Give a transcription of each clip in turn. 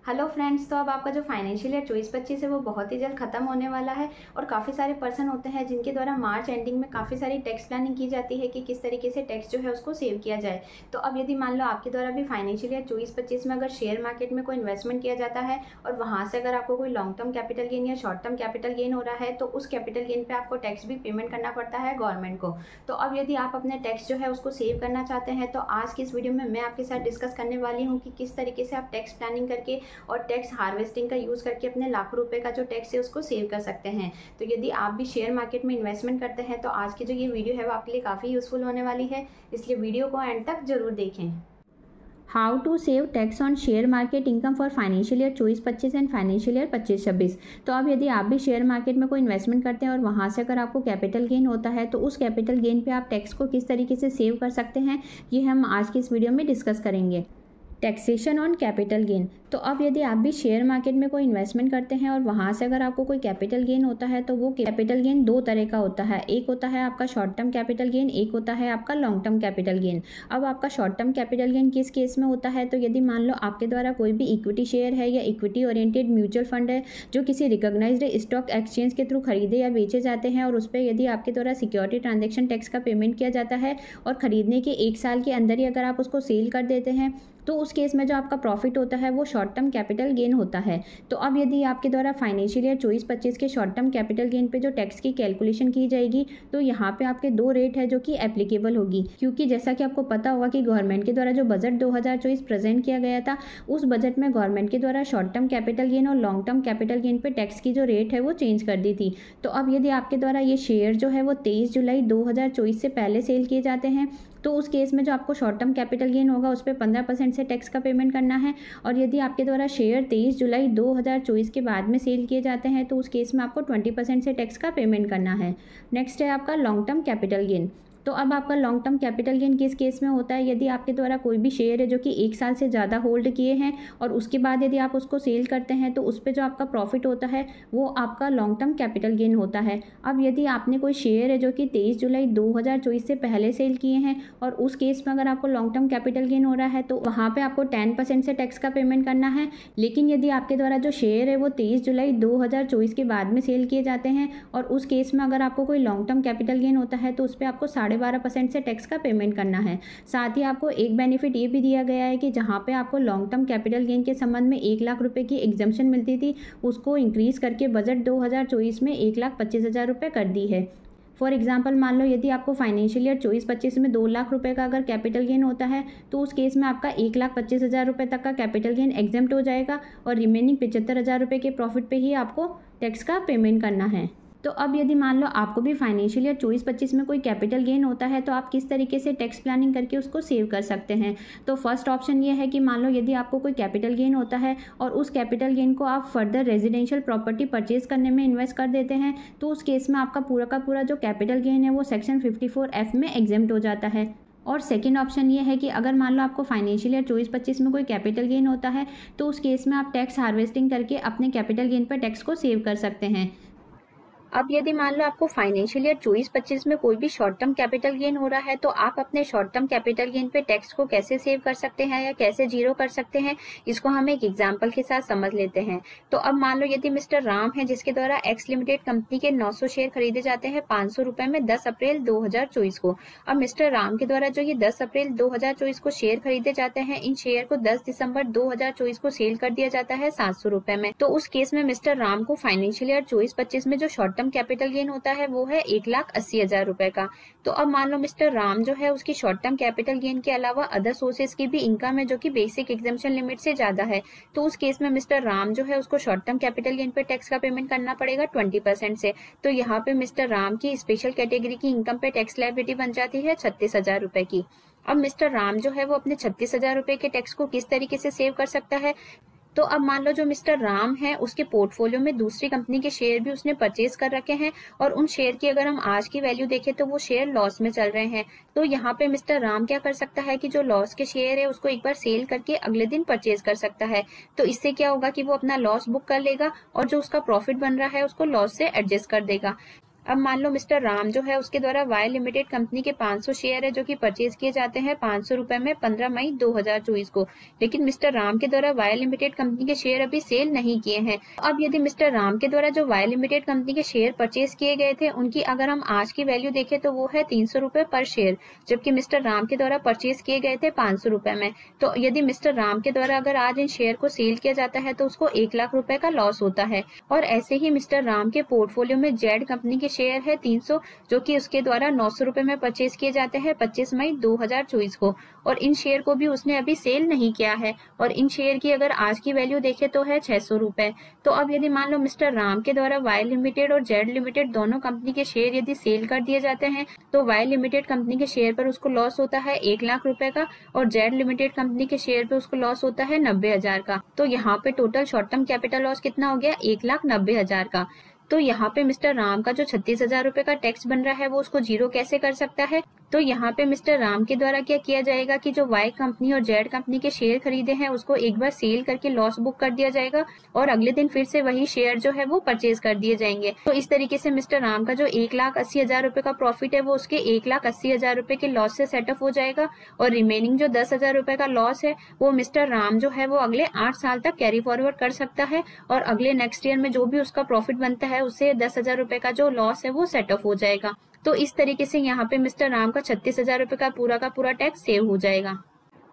Hello friends, तो अब आपका जो फाइनेंशियल ईयर 24-25 है वो बहुत ही जल्द खत्म होने वाला है और काफ़ी सारे पर्सन होते हैं जिनके द्वारा मार्च एंडिंग में काफ़ी सारी टैक्स प्लानिंग की जाती है कि किस तरीके से टैक्स जो है उसको सेव किया जाए। तो अब यदि मान लो आपके द्वारा भी फाइनेंशियल ईयर 24-25 में अगर शेयर मार्केट में कोई इन्वेस्टमेंट किया जाता है और वहाँ से अगर आपको कोई लॉन्ग टर्म कैपिटल गेन या शॉर्ट टर्म कैपिटल गेन हो रहा है तो उस कैपिटल गेन पर आपको टैक्स भी पेमेंट करना पड़ता है गवर्नमेंट को। तो अब यदि आप अपने टैक्स जो है उसको सेव करना चाहते हैं तो आज की इस वीडियो में मैं आपके साथ डिस्कस करने वाली हूँ कि किस तरीके से आप टैक्स प्लानिंग करके और टैक्स हार्वेस्टिंग का यूज़ करके अपने लाखों रुपए का जो टैक्स है उसको सेव कर सकते हैं। तो यदि आप भी शेयर मार्केट में इन्वेस्टमेंट करते हैं तो आज की जो ये वीडियो है वो आपके लिए काफ़ी यूज़फुल होने वाली है, इसलिए वीडियो को एंड तक जरूर देखें। How to save tax on share market income for financial year 24-25 and financial year 25-26। तो अब यदि आप भी शेयर मार्केट में कोई इन्वेस्टमेंट करते हैं और वहाँ से अगर आपको कैपिटल गेन होता है तो उस कैपिटल गेन पे आप टैक्स को किस तरीके से सेव कर सकते हैं, ये हम आज की इस वीडियो में डिस्कस करेंगे। Taxation on capital gain. तो अब यदि आप भी शेयर मार्केट में कोई इन्वेस्टमेंट करते हैं और वहाँ से अगर आपको कोई कैपिटल गेन होता है तो वो कैपिटल गेन दो तरह का होता है। एक होता है आपका शॉर्ट टर्म कैपिटल गेन, एक होता है आपका लॉन्ग टर्म कैपिटल गेन। अब आपका शॉर्ट टर्म कैपिटल गेन किस केस में होता है, तो यदि मान लो आपके द्वारा कोई भी इक्विटी शेयर है या इक्विटी ओरिएंटेड म्यूचुअल फंड है जो किसी रिकॉग्नाइज्ड स्टॉक एक्सचेंज के थ्रू खरीदे या बेचे जाते हैं और उस पर यदि आपके द्वारा सिक्योरिटी ट्रांजेक्शन टैक्स का पेमेंट किया जाता है और खरीदने के 1 साल के अंदर ही अगर आप उसको सेल कर देते हैं तो उस केस में जो आपका प्रॉफिट होता है वो शॉर्ट टर्म कैपिटल गेन होता है। तो अब यदि आपके द्वारा फाइनेंशियल ईयर 24-25 के शॉर्ट टर्म कैपिटल गेन पे जो टैक्स की कैलकुलेशन की जाएगी तो यहाँ पे आपके दो रेट है जो कि एप्लीकेबल होगी, क्योंकि जैसा कि आपको पता होगा कि गवर्नमेंट के द्वारा जो बजट 2024 प्रेजेंट किया गया था उस बजट में गवर्नमेंट के द्वारा शॉर्ट टर्म कैपिटल गेन और लॉन्ग टर्म कैपिटल गेन पे टैक्स की जो रेट है वो चेंज कर दी थी। तो अब यदि आपके द्वारा ये शेयर जो है वो 23 जुलाई 2024 से पहले सेल किए जाते हैं तो उस केस में जो आपको शॉर्ट टर्म कैपिटल गेन होगा उस पर 15% से टैक्स का पेमेंट करना है। और यदि आपके द्वारा शेयर 23 जुलाई 2024 के बाद में सेल किए जाते हैं तो उस केस में आपको 20% से टैक्स का पेमेंट करना है। नेक्स्ट है आपका लॉन्ग टर्म कैपिटल गेन। तो अब आपका लॉन्ग टर्म कैपिटल गेन किस केस में होता है, यदि आपके द्वारा कोई भी शेयर है जो कि 1 साल से ज़्यादा होल्ड किए हैं और उसके बाद यदि आप उसको सेल करते हैं तो उस पर जो आपका प्रॉफिट होता है वो आपका लॉन्ग टर्म कैपिटल गेन होता है। अब यदि आपने कोई शेयर है जो कि 23 जुलाई 2024 से पहले सेल किए हैं और उस केस में अगर आपको लॉन्ग टर्म कैपिटल गेन हो रहा है तो वहाँ पर आपको 10% से टैक्स का पेमेंट करना है। लेकिन यदि आपके द्वारा जो शेयर है वो 23 जुलाई 2024 के बाद में सेल किए जाते हैं और उस केस में अगर आपको कोई लॉन्ग टर्म कैपिटल गेन होता है तो उस पर आपको 12.5% से टैक्स का पेमेंट करना है। साथ ही आपको एक बेनिफिट ये भी दिया गया है कि जहां पे आपको लॉन्ग टर्म कैपिटल गेन के संबंध में 1 लाख रुपए की एग्जम्पशन मिलती थी उसको इंक्रीज करके बजट 2024 में 1,25,000 रुपये कर दी है। फॉर एग्जाम्पल मान लो यदि आपको फाइनेंशियल ईयर 24-25 में 2 लाख रुपए का अगर कैपिटल गेन होता है तो उस केस में आपका 1,25,000 रुपये तक का कैपिटल गेन एग्जेम्प्ट हो जाएगा और रिमेनिंग 75,000 रुपये के प्रॉफिट पे ही आपको टैक्स का पेमेंट करना है। तो अब यदि मान लो आपको भी फाइनेंशियल ईयर 24-25 में कोई कैपिटल गेन होता है तो आप किस तरीके से टैक्स प्लानिंग करके उसको सेव कर सकते हैं। तो फर्स्ट ऑप्शन ये है कि मान लो यदि आपको कोई कैपिटल गेन होता है और उस कैपिटल गेन को आप फर्दर रेजिडेंशियल प्रॉपर्टी परचेज करने में इन्वेस्ट कर देते हैं तो उस केस में आपका पूरा का पूरा जो कैपिटल गेन है वो सेक्शन 54F में एग्जेम्प्ट हो जाता है। और सेकेंड ऑप्शन ये है कि अगर मान लो आपको फाइनेंशियल ईयर 24-25 में कोई कैपिटल गेन होता है तो उस केस में आप टैक्स हार्वेस्टिंग करके अपने कैपिटल गेन पर टैक्स को सेव कर सकते हैं। अब यदि मान लो आपको फाइनेंशियल ईयर 24-25 में कोई भी शॉर्ट टर्म कैपिटल गेन हो रहा है तो आप अपने शॉर्ट टर्म कैपिटल गेन पे टैक्स को कैसे सेव कर सकते हैं या कैसे जीरो कर सकते हैं, इसको हम एक एग्जांपल के साथ समझ लेते हैं। तो अब मान लो यदि मिस्टर राम है जिसके द्वारा एक्स लिमिटेड कंपनी के 900 शेयर खरीदे जाते हैं 500 रुपए में 10 अप्रैल 2024 को। अब मिस्टर राम के द्वारा जो ये 10 अप्रैल 2024 को शेयर खरीदे जाते हैं इन शेयर को 10 दिसंबर 2024 को सेल कर दिया जाता है 700 रुपए में। तो उस केस में मिस्टर राम को फाइनेंशियल ईयर 24-25 में जो शॉर्ट कैपिटल गेन होता है वो है 1,80,000 रुपए का। तो अब मान लो मिस्टर राम जो है उसकी शॉर्ट टर्म कैपिटल गेन के अलावा अदर सोर्सेज की भी इनकम है जो कि बेसिक एग्जेम्पशन लिमिट से ज्यादा है। तो उस केस में मिस्टर राम जो है उसको शॉर्ट टर्म कैपिटल गेन पे टैक्स का पेमेंट करना पड़ेगा 20% से। तो यहाँ पे मिस्टर राम की स्पेशल कैटेगरी की इनकम पे टैक्स लायबिलिटी बन जाती है 36,000 रुपए की। अब मिस्टर राम जो है वो अपने 36,000 रुपए के टैक्स को किस तरीके से सेव कर सकता है, तो अब मान लो जो मिस्टर राम है उसके पोर्टफोलियो में दूसरी कंपनी के शेयर भी उसने परचेज कर रखे हैं और उन शेयर की अगर हम आज की वैल्यू देखें तो वो शेयर लॉस में चल रहे हैं। तो यहाँ पे मिस्टर राम क्या कर सकता है कि जो लॉस के शेयर है उसको एक बार सेल करके अगले दिन परचेज कर सकता है। तो इससे क्या होगा कि वो अपना लॉस बुक कर लेगा और जो उसका प्रॉफिट बन रहा है उसको लॉस से एडजस्ट कर देगा। अब मान लो मिस्टर राम जो है उसके द्वारा वाई लिमिटेड कंपनी के 500 शेयर है जो कि परचेज किए जाते हैं 500 रुपए में 15 मई 2024 को। लेकिन मिस्टर राम के द्वारा वाई लिमिटेड कंपनी के शेयर अभी सेल नहीं किए हैं। अब यदि मिस्टर राम के द्वारा जो वाई लिमिटेड कंपनी के शेयर परचेज किए गए थे उनकी अगर हम आज की वैल्यू देखें तो वो है 300 रुपए पर शेयर, जबकि मिस्टर राम के द्वारा परचेज किए गए थे 500 रुपए में। तो यदि मिस्टर राम के द्वारा अगर आज इन शेयर को सेल किया जाता है तो उसको 1 लाख रुपए का लॉस होता है। और ऐसे ही मिस्टर राम के पोर्टफोलियो में जेड कंपनी के शेयर है 300, जो कि उसके द्वारा 900 रुपए में परचेज किए जाते हैं 25 मई 2024 को, और इन शेयर को भी उसने अभी सेल नहीं किया है। और इन शेयर की अगर आज की वैल्यू देखें तो है 600 रुपए। तो अब यदि मान लो मिस्टर राम के द्वारा वाई लिमिटेड और जेड लिमिटेड दोनों कंपनी के शेयर यदि सेल कर दिए जाते हैं तो वाई लिमिटेड कंपनी के शेयर पर उसको लॉस होता है 1 लाख रुपए का, और जेड लिमिटेड कंपनी के शेयर पर उसको लॉस होता है 90,000 का। तो यहाँ पे total short term capital loss कितना हो गया, 1,90,000 का। तो यहाँ पे मिस्टर राम का जो 36,000 रुपए का टैक्स बन रहा है वो उसको जीरो कैसे कर सकता है। तो यहाँ पे मिस्टर राम के द्वारा क्या किया जाएगा कि जो वाई कंपनी और जेड कंपनी के शेयर खरीदे हैं उसको एक बार सेल करके लॉस बुक कर दिया जाएगा, और अगले दिन फिर से वही शेयर जो है वो परचेज कर दिए जाएंगे। तो इस तरीके से मिस्टर राम का जो 1,80,000 रुपए का प्रॉफिट है वो उसके 1,80,000 रुपए के लॉस से सेटअप हो जाएगा, और रिमेनिंग जो 10,000 रुपए का लॉस है वो मिस्टर राम जो है वो अगले 8 साल तक कैरी फॉरवर्ड कर सकता है, और अगले नेक्स्ट ईयर में जो भी उसका प्रॉफिट बनता है उससे 10,000 रुपए का जो लॉस है वो सेटअप हो जाएगा। तो इस तरीके से यहाँ पे मिस्टर राम का 36,000 रुपए का पूरा टैक्स सेव हो जाएगा।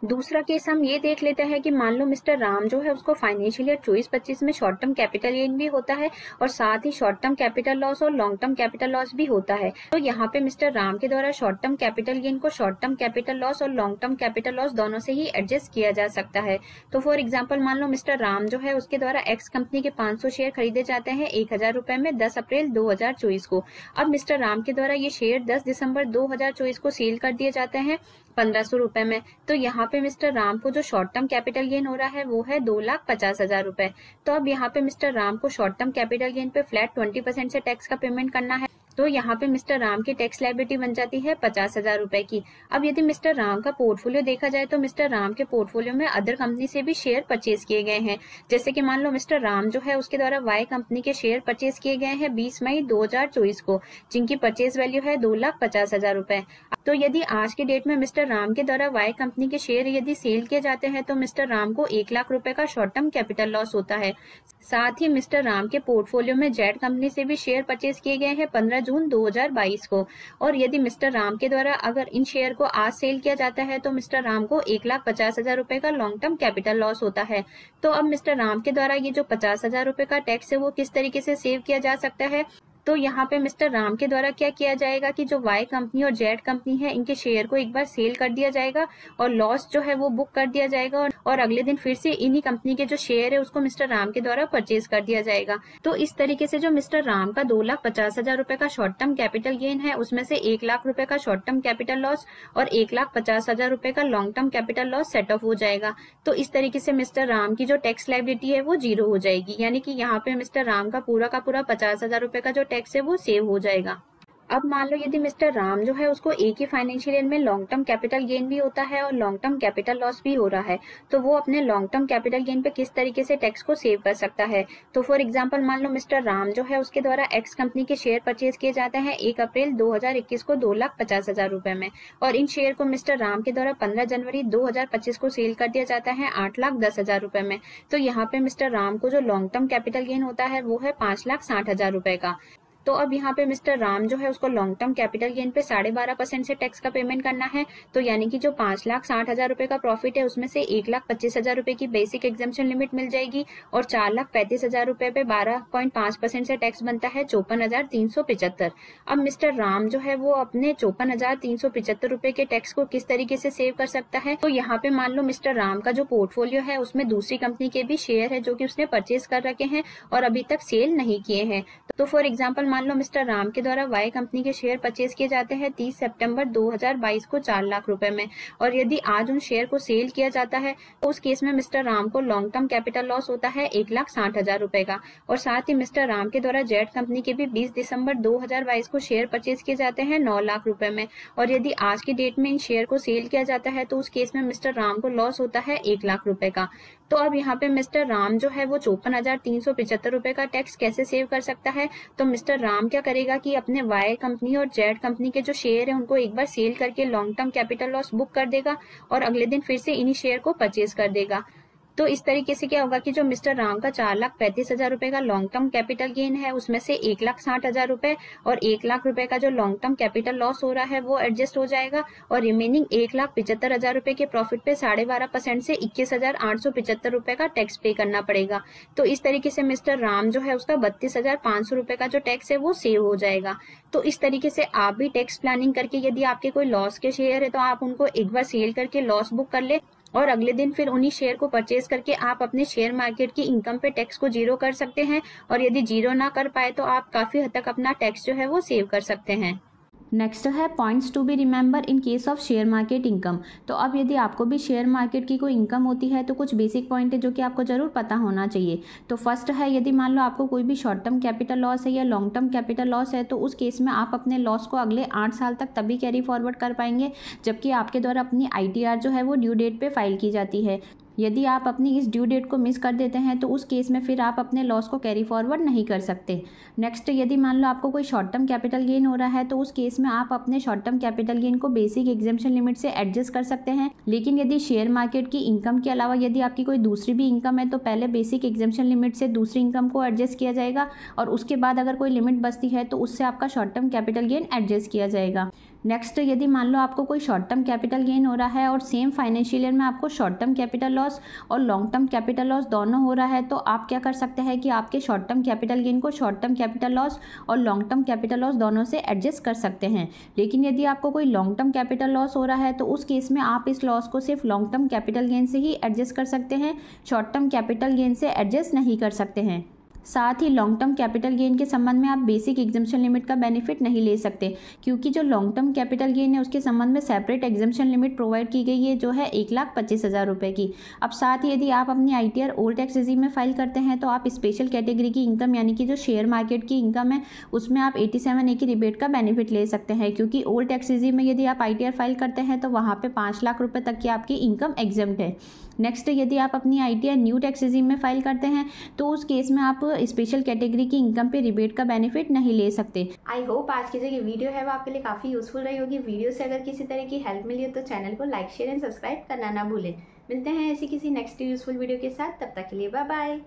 दूसरा केस हम ये देख लेते हैं कि मान लो मिस्टर राम जो है उसको फाइनेंशियल ईयर 24-25 में शॉर्ट टर्म कैपिटल गेन भी होता है, और साथ ही शॉर्ट टर्म कैपिटल लॉस और लॉन्ग टर्म कैपिटल लॉस भी होता है। तो यहाँ पे मिस्टर राम के द्वारा शॉर्ट टर्म कैपिटल गेन को शॉर्ट टर्म कैपिटल लॉस और लॉन्ग टर्म कैपिटल लॉस दोनों से ही एडजस्ट किया जा सकता है। तो फॉर एग्जाम्पल मान लो मिस्टर राम जो है उसके द्वारा एक्स कंपनी के 500 शेयर खरीदे जाते हैं 1,000 रुपए में 10 अप्रैल 2024 को। अब मिस्टर राम के द्वारा ये शेयर 10 दिसंबर 2024 को सेल कर दिए जाते हैं 1,500 रुपए में। तो यहाँ पे मिस्टर राम को जो शॉर्ट टर्म कैपिटल गेन हो रहा है वो है 2,50,000 रुपए। तो अब यहाँ पे मिस्टर राम को शॉर्ट टर्म कैपिटल गेन पे फ्लैट 20% से टैक्स का पेमेंट करना है। तो यहाँ पे मिस्टर राम की टैक्स लायबिलिटी बन जाती है 50,000 रुपए की। अब यदि मिस्टर राम का पोर्टफोलियो देखा जाए तो मिस्टर राम के पोर्टफोलियो में अदर कंपनी से भी शेयर परचेज किए गए हैं। जैसे कि मान लो मिस्टर राम जो है उसके द्वारा वाई कंपनी के शेयर परचेज किए गए हैं 20 मई 2024 को, जिनकी परचेज वैल्यू है 2,50,000 रुपए। तो यदि आज के डेट में मिस्टर राम के द्वारा वाई कंपनी के शेयर यदि सेल किए जाते हैं तो मिस्टर राम को 1 लाख रुपए का शॉर्ट टर्म कैपिटल लॉस होता है। साथ ही मिस्टर राम के पोर्टफोलियो में जेड कंपनी से भी शेयर परचेज किए गए हैं 15 जून 2022 को, और यदि मिस्टर राम के द्वारा अगर इन शेयर को आज सेल किया जाता है तो मिस्टर राम को 1,50,000 रुपए का लॉन्ग टर्म कैपिटल लॉस होता है। तो अब मिस्टर राम के द्वारा ये जो 50,000 रुपए का टैक्स है वो किस तरीके से सेव किया जा सकता है। तो यहाँ पे मिस्टर राम के द्वारा क्या किया जाएगा कि जो वाई कंपनी और जेड कंपनी है इनके शेयर को एक बार सेल कर दिया जाएगा और लॉस जो है वो बुक कर दिया जाएगा, और अगले दिन फिर से इन्हीं कंपनी के जो शेयर है उसको मिस्टर राम के द्वारा परचेज कर दिया जाएगा। तो इस तरीके से जो मिस्टर राम का 2,50,000 रुपए का शॉर्ट टर्म कैपिटल गेन है उसमें से 1 लाख रुपए का शॉर्ट टर्म कैपिटल लॉस और 1,50,000 रुपए का long term capital loss set of हो जाएगा। तो इस तरीके से मिस्टर राम की जो टैक्स लायबिलिटी है वो जीरो हो जाएगी, यानी कि यहाँ पे मिस्टर राम का पूरा 50,000 रुपए का जो टैक्स है वो सेव हो जाएगा। अब मान लो यदि मिस्टर राम जो है उसको एक ही फाइनेंशियल ईयर में लॉन्ग टर्म कैपिटल गेन भी होता है और लॉन्ग टर्म कैपिटल लॉस भी हो रहा है, तो वो अपने लॉन्ग टर्म कैपिटल गेन पे किस तरीके से टैक्स को सेव कर सकता है। तो फॉर एग्जांपल मान लो मिस्टर राम जो है उसके द्वारा एक्स कंपनी के शेयर परचेज किए जाते हैं 1 अप्रैल 2021 को 2,50,000 रुपए में, और इन शेयर को मिस्टर राम के द्वारा 15 जनवरी 2025 को सेल कर दिया जाता है 8,10,000 रुपए में। तो यहाँ पे मिस्टर राम को जो लॉन्ग टर्म कैपिटल गेन होता है वो है 5,60,000 रुपए का। तो अब यहाँ पे मिस्टर राम जो है उसको लॉन्ग टर्म कैपिटल गेन पे 12.5% से टैक्स का पेमेंट करना है। तो यानी कि जो 5,60,000 रुपए का प्रॉफिट है उसमें से 1,25,000 रुपए की बेसिक एग्जेम्पशन लिमिट मिल जाएगी, और 4,35,000 रुपए पे 12.5% से टैक्स बनता है 54,375। अब मिस्टर राम जो है वो अपने 54,375 रुपए के टैक्स को किस तरीके से सेव कर सकता है। तो यहाँ पे मान लो मिस्टर राम का जो पोर्टफोलियो है उसमें दूसरी कंपनी के भी शेयर है जो कि उसने परचेज कर रखे हैं और अभी तक सेल नहीं किए हैं। तो फॉर एग्जाम्पल मान लो मिस्टर राम के द्वारा वाई कंपनी के शेयर परचेज किए जाते हैं 30 सितंबर 2022 को 4 लाख रुपए में, और यदि आज उन शेयर को सेल किया जाता है तो उस केस में मिस्टर राम को लॉन्ग टर्म कैपिटल लॉस होता है 1,60,000 रुपए का। और साथ ही मिस्टर राम के द्वारा जेड कंपनी के भी 20 दिसंबर 2022 को शेयर परचेज किए जाते हैं 9 लाख रुपए में, और यदि आज की डेट में इन शेयर को सेल किया जाता है तो उस केस में मिस्टर राम को लॉस होता है 1 लाख रुपए का। तो अब यहाँ पे मिस्टर राम जो है वो 54,375 रुपए का टैक्स कैसे सेव कर सकता है। तो मिस्टर राम क्या करेगा कि अपने वाई कंपनी और जेड कंपनी के जो शेयर है उनको एक बार सेल करके long term capital loss book कर देगा और अगले दिन फिर से इन्हीं शेयर को परचेज कर देगा। तो इस तरीके से क्या होगा कि जो मिस्टर राम का 4,35,000 रुपए का लॉन्ग टर्म कैपिटल गेन है उसमें से 1,60,000 रुपए और 1,00,000 रुपए का जो लॉन्ग टर्म कैपिटल लॉस हो रहा है वो एडजस्ट हो जाएगा और रिमेनिंग 1,75,000 रुपए के प्रॉफिट पे 12.5% से 21,875 रुपए का टैक्स पे करना पड़ेगा। तो इस तरीके से मिस्टर राम जो है उसका 32,500 रुपए का जो टैक्स है वो सेव हो जाएगा। तो इस तरीके से आप भी टैक्स प्लानिंग करके यदि आपके कोई लॉस के शेयर है तो आप उनको एक बार सेल करके लॉस बुक कर ले और अगले दिन फिर उन्हीं शेयर को परचेज करके आप अपने शेयर मार्केट की इनकम पे टैक्स को जीरो कर सकते हैं। और यदि जीरो ना कर पाए तो आप काफी हद तक अपना टैक्स जो है वो सेव कर सकते हैं। नेक्स्ट है points to be remember in case of share market income. तो अब यदि आपको भी शेयर मार्केट की कोई इनकम होती है तो कुछ बेसिक पॉइंट है जो कि आपको जरूर पता होना चाहिए। तो फर्स्ट है, यदि मान लो आपको कोई भी शॉर्ट टर्म कैपिटल लॉस है या लॉन्ग टर्म कैपिटल लॉस है तो उस केस में आप अपने लॉस को अगले 8 साल तक तभी कैरी फॉरवर्ड कर पाएंगे जबकि आपके द्वारा अपनी ITR जो है वो ड्यू डेट पे फाइल की जाती है। यदि आप अपनी इस ड्यू डेट को मिस कर देते हैं तो उस केस में फिर आप अपने लॉस को कैरी फॉरवर्ड नहीं कर सकते। नेक्स्ट, यदि मान लो आपको कोई शॉर्ट टर्म कैपिटल गेन हो रहा है तो उस केस में आप अपने शॉर्ट टर्म कैपिटल गेन को बेसिक एग्जेम्पशन लिमिट से एडजस्ट कर सकते हैं। लेकिन यदि शेयर मार्केट की इनकम के अलावा यदि आपकी कोई दूसरी भी इनकम है तो पहले बेसिक एग्जेम्पशन लिमिट से दूसरी इनकम को एडजस्ट किया जाएगा और उसके बाद अगर कोई लिमिट बचती है तो उससे आपका short term capital gain adjust किया जाएगा। नेक्स्ट, यदि मान लो आपको कोई शॉर्ट टर्म कैपिटल गेन हो रहा है और सेम फाइनेंशियल ईयर में आपको शॉर्ट टर्म कैपिटल लॉस और लॉन्ग टर्म कैपिटल लॉस दोनों हो रहा है तो आप क्या कर सकते हैं कि आपके शॉर्ट टर्म कैपिटल गेन को शॉर्ट टर्म कैपिटल लॉस और लॉन्ग टर्म कैपिटल लॉस दोनों से एडजस्ट कर सकते हैं। लेकिन यदि आपको कोई लॉन्ग टर्म कैपिटल लॉस हो रहा है तो उस केस में आप इस लॉस को सिर्फ लॉन्ग टर्म कैपिटल गेन से ही एडजस्ट कर सकते हैं, शॉर्ट टर्म कैपिटल गेन से एडजस्ट नहीं कर सकते हैं। साथ ही लॉन्ग टर्म कैपिटल गेन के संबंध में आप बेसिक एग्जेम्पशन लिमिट का बेनिफिट नहीं ले सकते क्योंकि जो लॉन्ग टर्म कैपिटल गेन है उसके संबंध में सेपरेट एग्जेम्पशन लिमिट प्रोवाइड की गई है जो है 1,25,000 रुपए की। अब साथ ही यदि आप अपनी ITR ओल्ड टैक्स रेजिम में फाइल करते हैं तो आप स्पेशल कैटेगरी की इनकम यानी कि जो शेयर मार्केट की इनकम है उसमें आप 87A की रिबेट का बेनिफिट ले सकते हैं क्योंकि ओल्ड टैक्स रेजिम में यदि आप ITR फाइल करते हैं तो वहाँ पे 5 लाख रुपए तक की आपकी इनकम एग्जेम्प्ट है। नेक्स्ट, यदि आप अपनी ITR न्यू टैक्स रेजिम में फाइल करते हैं तो उस केस में आप स्पेशल कैटेगरी की इनकम पे रिबेट का बेनिफिट नहीं ले सकते। आई होप आज की जो ये वीडियो है वो आपके लिए काफी यूजफुल रही होगी। वीडियो से अगर किसी तरह की हेल्प मिली हो तो चैनल को लाइक शेयर एंड सब्सक्राइब करना ना भूलें। मिलते हैं ऐसी किसी नेक्स्ट यूजफुल वीडियो के साथ, तब तक के लिए बाय बाय।